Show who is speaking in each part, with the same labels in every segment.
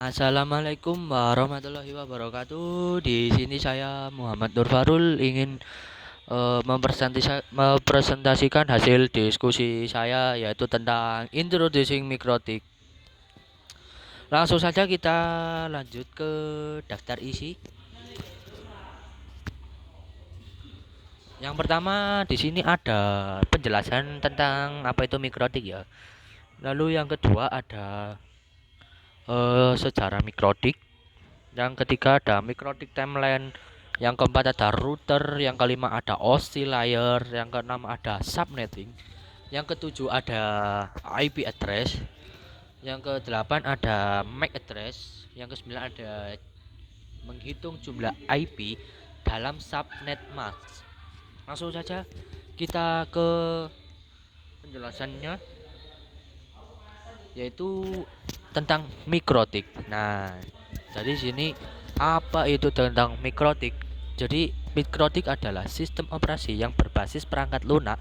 Speaker 1: Assalamualaikum warahmatullahi wabarakatuh. Di sini saya Muhammad Nur Farul ingin mempresentasikan hasil diskusi saya yaitu tentang introducing mikrotik. Langsung saja kita lanjut ke daftar isi. Yang pertama di sini ada penjelasan tentang apa itu mikrotik ya. Lalu yang kedua ada sejarah mikrotik. Yang ketiga ada mikrotik timeline. Yang keempat ada router. Yang kelima ada oscillator. Yang keenam ada subnetting. Yang ketujuh ada IP address. Yang kedelapan ada MAC address. Yang kesembilan ada menghitung jumlah IP dalam subnet mask. Langsung saja kita ke penjelasannya, yaitu tentang mikrotik. Nah, jadi sini apa itu tentang mikrotik? Jadi mikrotik adalah sistem operasi yang berbasis perangkat lunak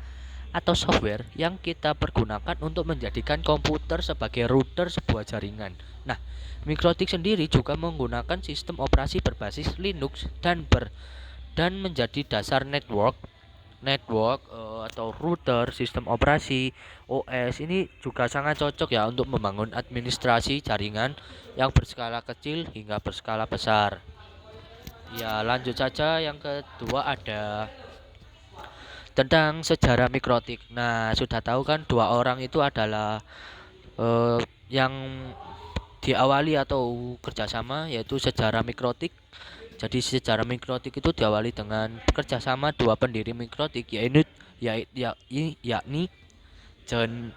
Speaker 1: atau software yang kita pergunakan untuk menjadikan komputer sebagai router sebuah jaringan. Nah, mikrotik sendiri juga menggunakan sistem operasi berbasis Linux dan menjadi dasar network atau router sistem operasi OS ini juga sangat cocok ya untuk membangun administrasi jaringan yang berskala kecil hingga berskala besar. Ya, lanjut saja. Yang kedua ada tentang sejarah mikrotik. Nah, sudah tahu kan dua orang itu adalah eh, yang diawali atau kerjasama, yaitu sejarah mikrotik. Jadi sejarah mikrotik itu diawali dengan kerjasama dua pendiri mikrotik, yakni John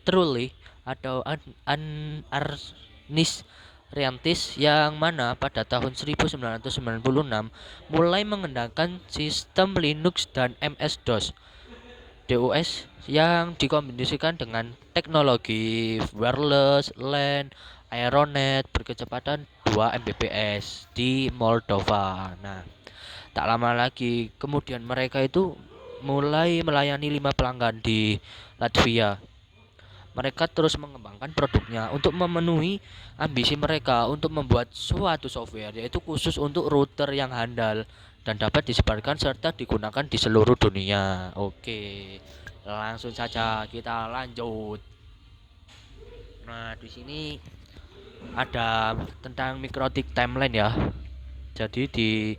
Speaker 1: Trulli atau Arnis Riantis, yang mana pada tahun 1996 mulai mengembangkan sistem Linux dan MS-DOS DOS yang dikombinasikan dengan teknologi wireless LAN Aeronet berkecepatan 2 Mbps di Moldova. Nah, tak lama lagi kemudian mereka itu mulai melayani 5 pelanggan di Latvia. Mereka terus mengembangkan produknya untuk memenuhi ambisi mereka untuk membuat suatu software yaitu khusus untuk router yang handal dan dapat disebarkan serta digunakan di seluruh dunia. Oke, langsung saja kita lanjut. Nah, di sini ada tentang mikrotik timeline ya. Jadi di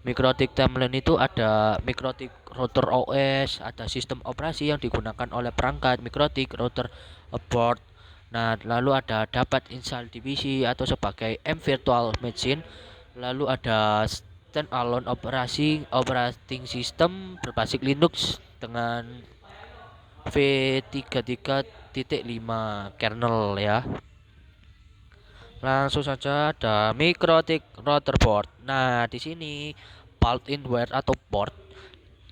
Speaker 1: mikrotik timeline itu ada mikrotik router OS, ada sistem operasi yang digunakan oleh perangkat mikrotik router board. Nah, lalu ada dapat install di PC atau sebagai virtual machine. Lalu ada standalone operating system berbasis Linux dengan V33.5 kernel ya. Langsung saja ada mikrotik router board. Nah, di sini built-in ware atau board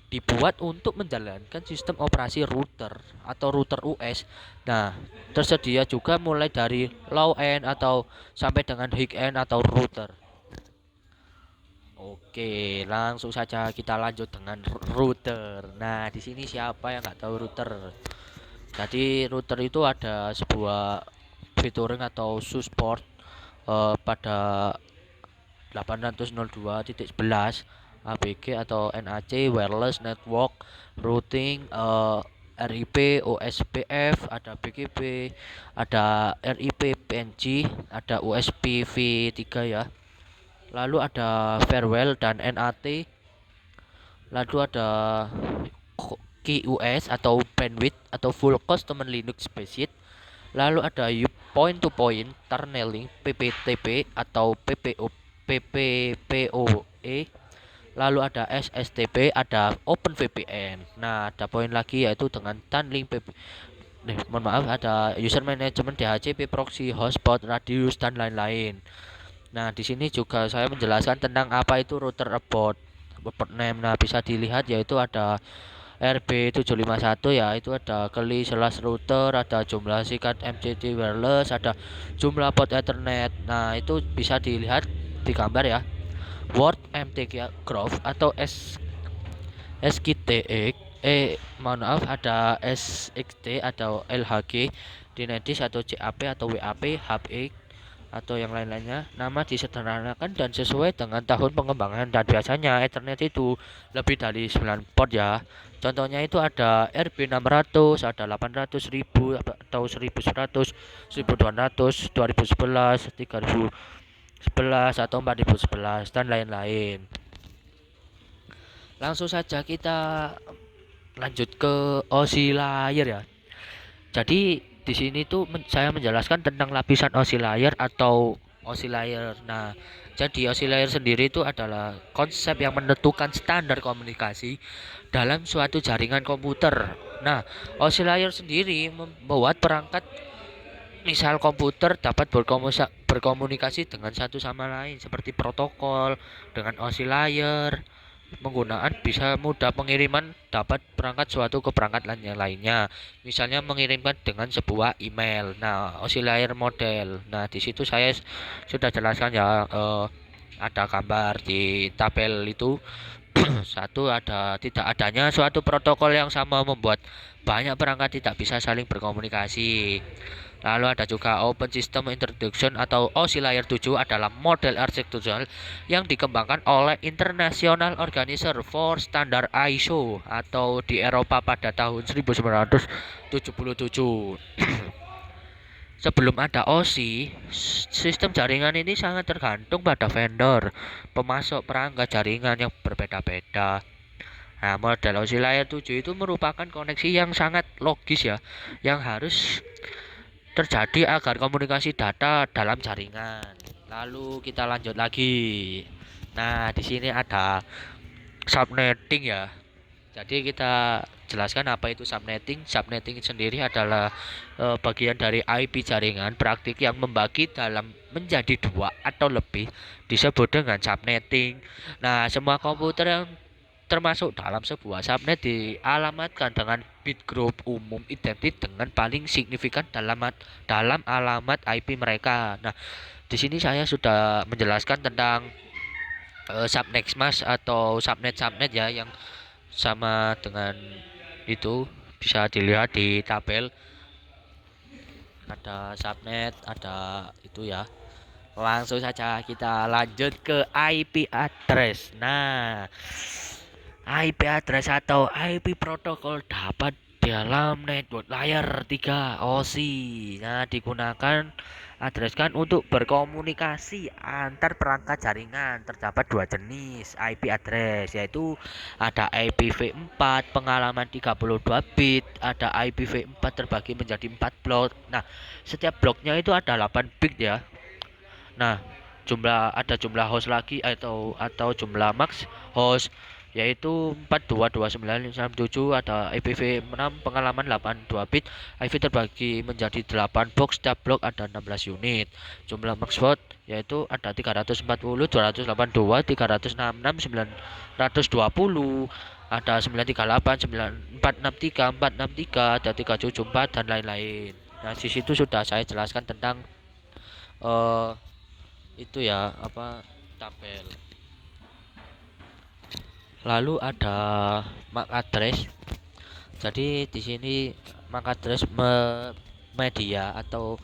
Speaker 1: dibuat untuk menjalankan sistem operasi router atau router US. Nah, tersedia juga mulai dari low end atau sampai dengan high end atau router. Oke, langsung saja kita lanjut dengan router. Nah, di sini siapa yang nggak tahu router? Jadi router itu ada sebuah featuring atau support pada 802.11 ABG atau NAC wireless network routing, RIP OSPF, ada BGP, ada RIP PNG, ada USB V3 ya. Lalu ada farewell dan NAT. Lalu ada QoS atau bandwidth atau full custom Linux basic. Lalu ada point to point tunneling PPTP atau PPPoE. Lalu ada SSTP, ada OpenVPN. Nah, ada poin lagi yaitu dengan tunneling mohon maaf, ada user management DHCP, proxy, hotspot, radius dan lain-lain. Nah, di sini juga saya menjelaskan tentang apa itu router abort name. Nah, bisa dilihat yaitu ada RB751 ya, itu ada keli slash router, ada jumlah sikat MCT wireless, ada jumlah port Ethernet. Nah, itu bisa dilihat di gambar ya. Word MTK Graph atau SKTX, mohon maaf, ada SXT atau LHG, Dynadis atau CAP atau WAP, HPX. atau yang lain-lainnya. Nama disederhanakan dan sesuai dengan tahun pengembangan, dan biasanya Ethernet itu lebih dari 9 port ya. Contohnya itu ada RB600, ada 800, 1000 atau 1100, 1200, 2011, 3011 atau 4011 dan lain-lain. Langsung saja kita lanjut ke oscillator ya. Jadi di sini tuh saya menjelaskan tentang lapisan oscillator atau oscillator. Nah, jadi oscillator sendiri itu adalah konsep yang menentukan standar komunikasi dalam suatu jaringan komputer. Nah, oscillator sendiri membuat perangkat misal komputer dapat berkomunikasi dengan satu sama lain seperti protokol dengan oscillator. Penggunaan bisa mudah pengiriman dapat perangkat suatu ke perangkat lain yang lainnya. Misalnya mengirimkan dengan sebuah email. Nah, oscillator model. Nah, di situ saya sudah jelaskan ya, ada gambar di tabel itu. Satu, ada tidak adanya suatu protokol yang sama membuat banyak perangkat tidak bisa saling berkomunikasi. Lalu ada juga Open System Introduction atau Oscillator 7 adalah model arsitektural yang dikembangkan oleh International Organizer for Standard ISO atau di Eropa pada tahun 1977. Sebelum ada OSI, sistem jaringan ini sangat tergantung pada vendor pemasok perangkat jaringan yang berbeda-beda. Nah, model Oscillator 7 itu merupakan koneksi yang sangat logis ya, yang harus terjadi agar komunikasi data dalam jaringan. Lalu kita lanjut lagi. Nah, di sini ada subnetting ya. Jadi kita jelaskan apa itu subnetting. Subnetting sendiri adalah bagian dari IP jaringan praktik yang membagi dalam menjadi dua atau lebih, disebut dengan subnetting. Nah, semua komputer yang termasuk dalam sebuah subnet dialamatkan dengan bit group umum identik dengan paling signifikan dalam alamat IP mereka. Nah, di sini saya sudah menjelaskan tentang subnet mas atau subnet ya, yang sama dengan itu bisa dilihat di tabel. Ada subnet, ada itu ya. Langsung saja kita lanjut ke IP address. Nah, IP address atau IP protokol dapat dalam network layer 3 OSI. Nah, digunakan address untuk berkomunikasi antar perangkat jaringan. Terdapat dua jenis IP address, yaitu ada IPv4 pengalaman 32 bit, ada IPv4 terbagi menjadi 4 blok. Nah, setiap bloknya itu ada 8 bit ya. Nah, jumlah host lagi atau jumlah max host yaitu 422967, ada IPv6 pengalaman 82 bit, IP terbagi menjadi 8 box, setiap blok ada 16 unit. Jumlah max host yaitu ada 340, 282, 366, 920, ada 938, 463, 463, ada 374 dan lain-lain. Nah, di situ sudah saya jelaskan tentang itu ya, apa, tabel. Lalu ada MAC address. Jadi di sini MAC address media atau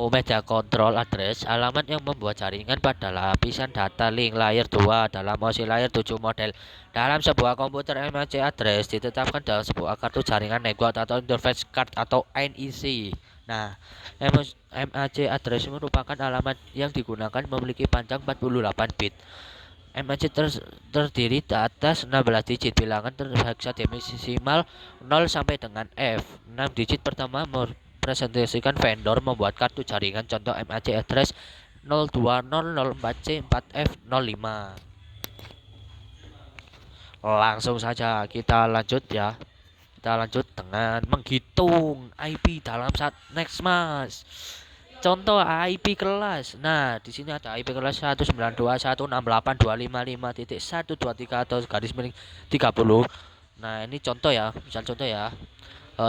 Speaker 1: media control address, alamat yang membuat jaringan pada lapisan data link layer 2 dalam oscillator 7 model. Dalam sebuah komputer, MAC address ditetapkan dalam sebuah kartu jaringan network atau interface card atau NIC. Nah, MAC address merupakan alamat yang digunakan memiliki panjang 48 bit. MAC terdiri atas 16 digit bilangan heksadesimal 0 sampai dengan F. 6 digit pertama merepresentasikan vendor membuat kartu jaringan. Contoh MAC address 02004C4F05. Langsung saja kita lanjut ya. Kita lanjut dengan menghitung IP dalam subnet mas. Contoh IP kelas. Nah, di sini ada IP kelas 192.168.255.123 atau garis miring 30. Nah, ini contoh ya, misal contoh ya.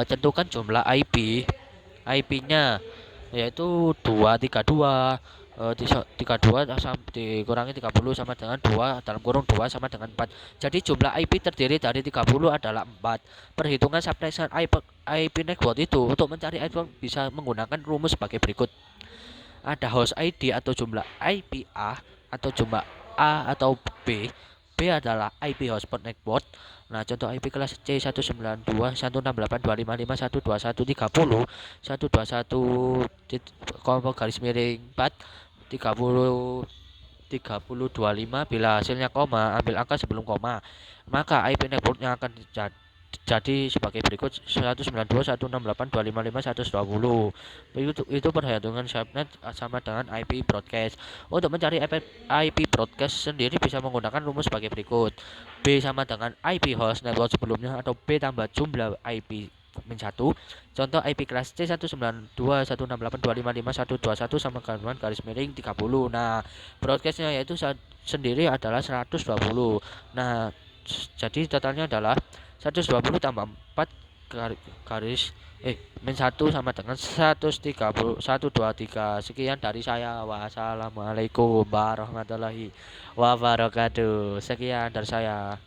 Speaker 1: Tentukan jumlah IP-nya yaitu 232, 32 dikurangi 30 sama dengan 2 dalam kurung 2 sama dengan 4. Jadi jumlah IP terdiri dari 30 adalah 4. Perhitungan subnet IP network itu untuk mencari IP bisa menggunakan rumus sebagai berikut. ada host ID atau jumlah IP A atau jumlah A atau B. B adalah IP hotspot network. Nah, contoh IP kelas C 192.168.25.121.30 garis miring 4 30 3025. Bila hasilnya koma, ambil angka sebelum koma, maka IP networknya akan jadi sebagai berikut: 192.168.255.120. Itu perhitungan subnet sama dengan IP broadcast. Untuk mencari IP broadcast sendiri bisa menggunakan rumus sebagai berikut: B sama dengan IP host network sebelumnya, atau B tambah jumlah IP min 1. Contoh IP kelas C 192.168.255.121 sama dengan garis miring 30. Nah, broadcastnya yaitu sendiri adalah 120. Nah, jadi totalnya adalah 120 tambah 4 garis min 1 sama dengan 130 123. Sekian dari saya. Wassalamualaikum warahmatullahi wabarakatuh. Sekian dari saya.